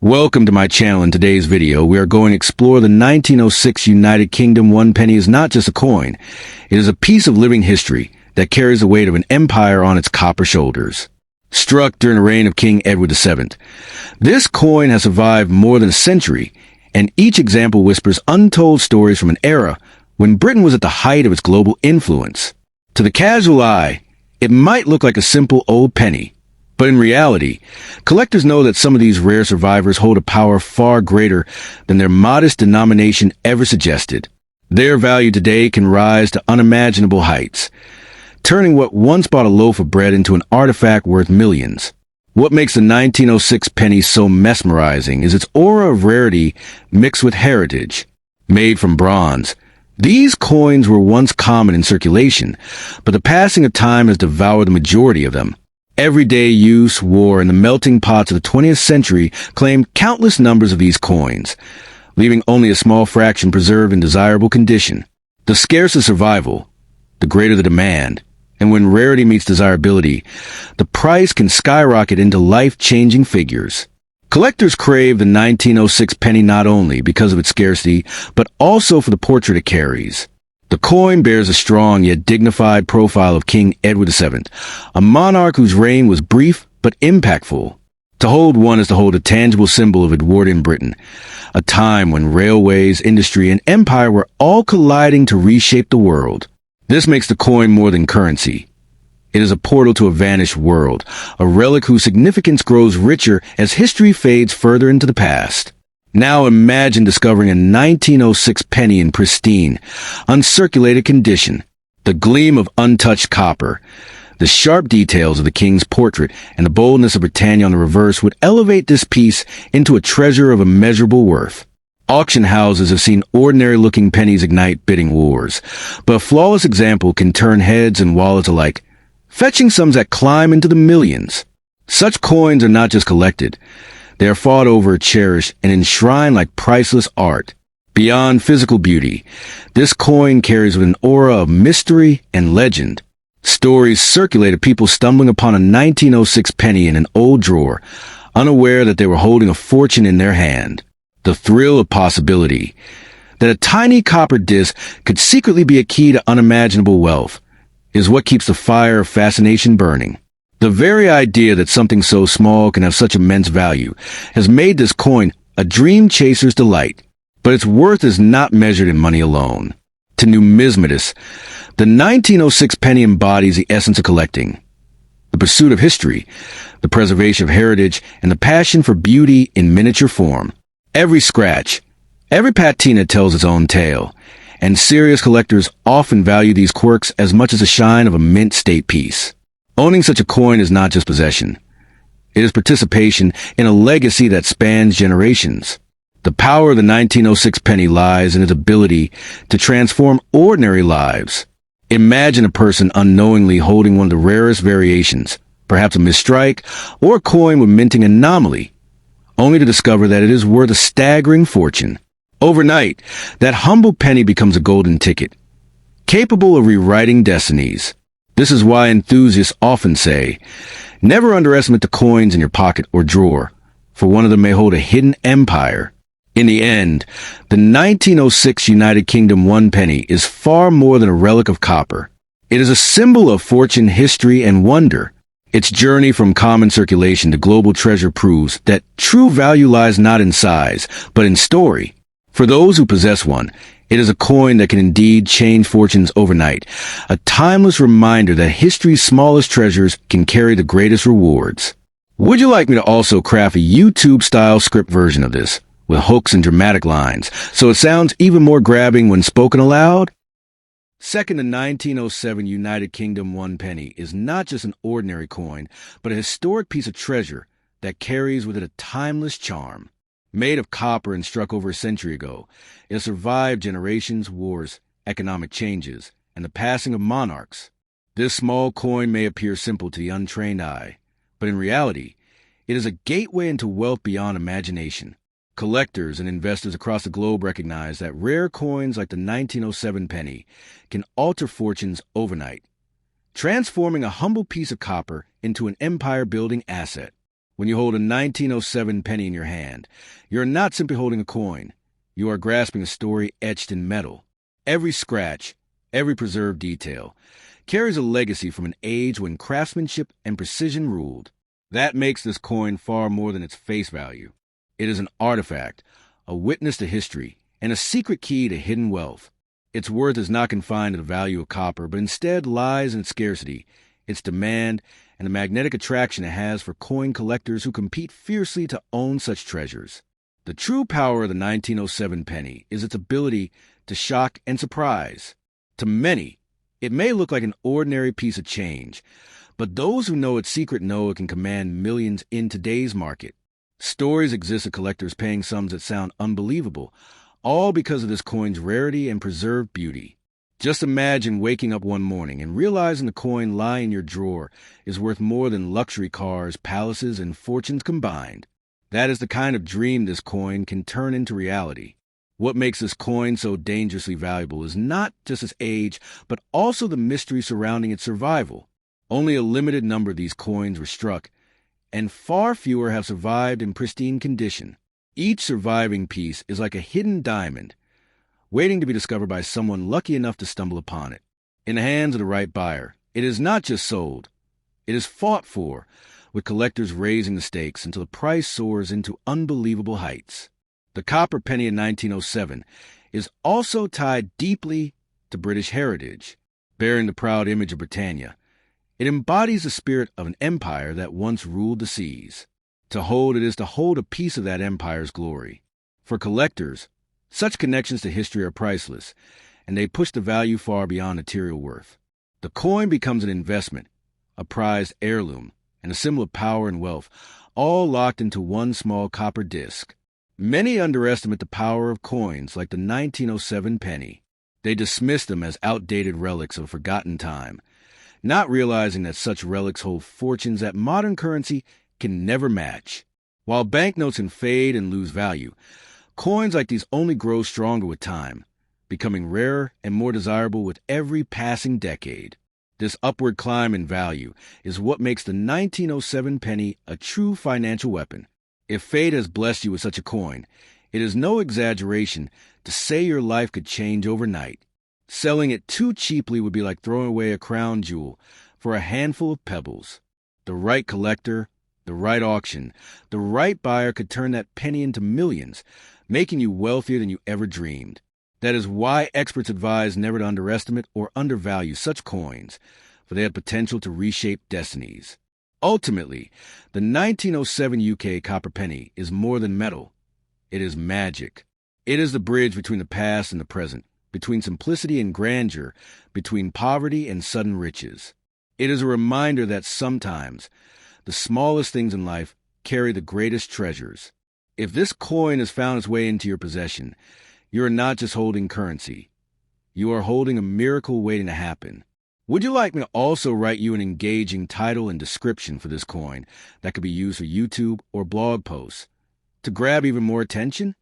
Welcome to my channel. In today's video, we are going to explore the 1906 United Kingdom 1 penny is not just a coin. It is a piece of living history that carries the weight of an empire on its copper shoulders. Struck during the reign of King Edward VII, this coin has survived more than a century, and each example whispers untold stories from an era when Britain was at the height of its global influence. To the casual eye, it might look like a simple old penny, but in reality, collectors know that some of these rare survivors hold a power far greater than their modest denomination ever suggested. Their value today can rise to unimaginable heights, turning what once bought a loaf of bread into an artifact worth millions. What makes the 1906 penny so mesmerizing is its aura of rarity mixed with heritage. Made from bronze, these coins were once common in circulation, but the passing of time has devoured the majority of them. Everyday use, war, and the melting pots of the 20th century claimed countless numbers of these coins, leaving only a small fraction preserved in desirable condition. The scarcer survival, the greater the demand, and when rarity meets desirability, the price can skyrocket into life-changing figures. Collectors crave the 1906 penny not only because of its scarcity, but also for the portrait it carries. The coin bears a strong yet dignified profile of King Edward VII, a monarch whose reign was brief but impactful. To hold one is to hold a tangible symbol of Edwardian Britain, a time when railways, industry, and empire were all colliding to reshape the world. This makes the coin more than currency. It is a portal to a vanished world, a relic whose significance grows richer as history fades further into the past. Now imagine discovering a 1906 penny in pristine, uncirculated condition. The gleam of untouched copper, the sharp details of the king's portrait, and the boldness of Britannia on the reverse would elevate this piece into a treasure of immeasurable worth. Auction houses have seen ordinary-looking pennies ignite bidding wars, but a flawless example can turn heads and wallets alike, fetching sums that climb into the millions. Such coins are not just collected. They are fought over, cherished, and enshrined like priceless art. Beyond physical beauty, this coin carries with an aura of mystery and legend. Stories circulate of people stumbling upon a 1906 penny in an old drawer, unaware that they were holding a fortune in their hand. The thrill of possibility, that a tiny copper disc could secretly be a key to unimaginable wealth, is what keeps the fire of fascination burning. The very idea that something so small can have such immense value has made this coin a dream chaser's delight. But its worth is not measured in money alone. To numismatists, the 1906 penny embodies the essence of collecting: the pursuit of history, the preservation of heritage, and the passion for beauty in miniature form. Every scratch, every patina tells its own tale, and serious collectors often value these quirks as much as the shine of a mint state piece. Owning such a coin is not just possession. It is participation in a legacy that spans generations. The power of the 1906 penny lies in its ability to transform ordinary lives. Imagine a person unknowingly holding one of the rarest variations, perhaps a misstrike, or a coin with minting anomaly, only to discover that it is worth a staggering fortune. Overnight, that humble penny becomes a golden ticket, capable of rewriting destinies. This is why enthusiasts often say, never underestimate the coins in your pocket or drawer, for one of them may hold a hidden empire. In the end, the 1906 United Kingdom 1 penny is far more than a relic of copper. It is a symbol of fortune, history, and wonder. Its journey from common circulation to global treasure proves that true value lies not in size, but in story. For those who possess one, it is a coin that can indeed change fortunes overnight, a timeless reminder that history's smallest treasures can carry the greatest rewards. Would you like me to also craft a YouTube-style script version of this, with hooks and dramatic lines, so it sounds even more grabbing when spoken aloud? Second, the 1907 United Kingdom 1 penny is not just an ordinary coin, but a historic piece of treasure that carries with it a timeless charm. Made of copper and struck over a century ago, it has survived generations, wars, economic changes, and the passing of monarchs. This small coin may appear simple to the untrained eye, but in reality, it is a gateway into wealth beyond imagination. Collectors and investors across the globe recognize that rare coins like the 1907 penny can alter fortunes overnight, transforming a humble piece of copper into an empire-building asset. When you hold a 1907 penny in your hand, you're not simply holding a coin. You are grasping a story etched in metal. Every scratch, every preserved detail, carries a legacy from an age when craftsmanship and precision ruled. That makes this coin far more than its face value. It is an artifact, a witness to history, and a secret key to hidden wealth. Its worth is not confined to the value of copper, but instead lies in its scarcity, its demand, and the magnetic attraction it has for coin collectors who compete fiercely to own such treasures. The true power of the 1907 penny is its ability to shock and surprise. To many, it may look like an ordinary piece of change, but those who know its secret know it can command millions in today's market. Stories exist of collectors paying sums that sound unbelievable, all because of this coin's rarity and preserved beauty. Just imagine waking up one morning and realizing the coin lying in your drawer is worth more than luxury cars, palaces, and fortunes combined. That is the kind of dream this coin can turn into reality. What makes this coin so dangerously valuable is not just its age, but also the mystery surrounding its survival. Only a limited number of these coins were struck, and far fewer have survived in pristine condition. Each surviving piece is like a hidden diamond, waiting to be discovered by someone lucky enough to stumble upon it. In the hands of the right buyer, it is not just sold, it is fought for, with collectors raising the stakes until the price soars into unbelievable heights. The copper penny in 1907 is also tied deeply to British heritage, bearing the proud image of Britannia. It embodies the spirit of an empire that once ruled the seas. To hold it is to hold a piece of that empire's glory. For collectors, such connections to history are priceless, and they push the value far beyond material worth. The coin becomes an investment, a prized heirloom, and a symbol of power and wealth, all locked into one small copper disc. Many underestimate the power of coins like the 1907 penny. They dismiss them as outdated relics of a forgotten time, not realizing that such relics hold fortunes that modern currency can never match. While banknotes can fade and lose value, coins like these only grow stronger with time, becoming rarer and more desirable with every passing decade. This upward climb in value is what makes the 1907 penny a true financial weapon. If fate has blessed you with such a coin, it is no exaggeration to say your life could change overnight. Selling it too cheaply would be like throwing away a crown jewel for a handful of pebbles. The right collector, the right auction, the right buyer could turn that penny into millions, making you wealthier than you ever dreamed. That is why experts advise never to underestimate or undervalue such coins, for they have potential to reshape destinies. Ultimately, the 1907 UK copper penny is more than metal. It is magic. It is the bridge between the past and the present, between simplicity and grandeur, between poverty and sudden riches. It is a reminder that sometimes the smallest things in life carry the greatest treasures. If this coin has found its way into your possession, you are not just holding currency. You are holding a miracle waiting to happen. Would you like me to also write you an engaging title and description for this coin that could be used for YouTube or blog posts to grab even more attention?